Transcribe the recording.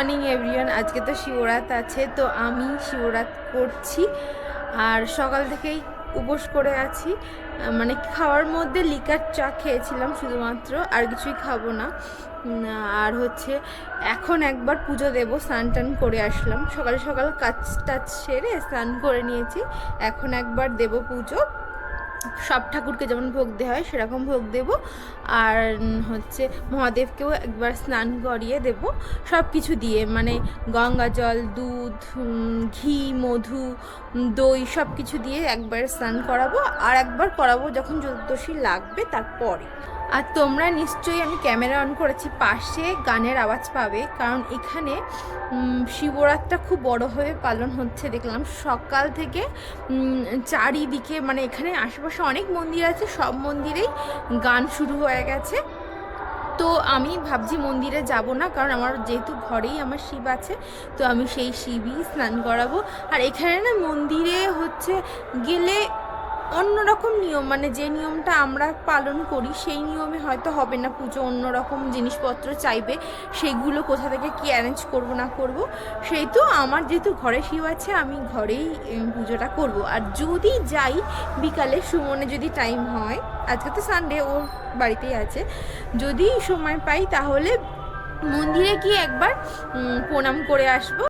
Morning everyone. আজকে তো শিবরাত আছে, তো আমি শিবরাত করছি আর সকাল থেকেই উপোস করে আছি। মানে খাওয়ার মধ্যে লিকার চা খেয়েছিলাম শুধুমাত্র, আর কিছুই খাবো না। আর হচ্ছে এখন একবার পুজো দেবো, স্নান টান করে আসলাম সকাল সকাল, কাজ টাজ সেরে স্নান করে নিয়েছি। এখন একবার দেবো পুজো, সব ঠাকুরকে যেমন ভোগ দেওয়া হয় সেরকম ভোগ দেব। আর হচ্ছে মহাদেবকেও একবার স্নান করিয়ে দেব সব কিছু দিয়ে, মানে গঙ্গা জল, দুধ, ঘি, মধু, দই সব কিছু দিয়ে একবার স্নান করাবো। আর একবার করাবো যখন চতুর্দশী লাগবে তারপরে। আর তোমরা নিশ্চয়ই, আমি ক্যামেরা অন করেছি, পাশে গানের আওয়াজ পাবে, কারণ এখানে শিবরাতটা খুব বড়োভাবে পালন হচ্ছে। দেখলাম সকাল থেকে চারিদিকে, মানে এখানে আশেপাশে অনেক মন্দির আছে, সব মন্দিরেই গান শুরু হয়ে গেছে। তো আমি ভাবছি মন্দিরে যাব না, কারণ আমার যেহেতু ঘরেই আমার শিব আছে, তো আমি সেই শিবই স্নান করাবো। আর এখানে না মন্দিরে হচ্ছে গেলে অন্যরকম নিয়ম, মানে যে নিয়মটা আমরা পালন করি সেই নিয়মে হয়তো হবে না পুজো, অন্যরকম জিনিসপত্র চাইবে, সেইগুলো কোথা থেকে কি অ্যারেঞ্জ করব না করব। সেই তো আমার যেহেতু ঘরে শিব আছে, আমি ঘরেই পুজোটা করব। আর যদি যাই বিকালে, সুমনে যদি টাইম হয়, আজকে তো সানডে, ওর বাড়িতেই আছে, যদি সময় পাই তাহলে মন্দিরে গিয়ে একবার প্রণাম করে আসবো।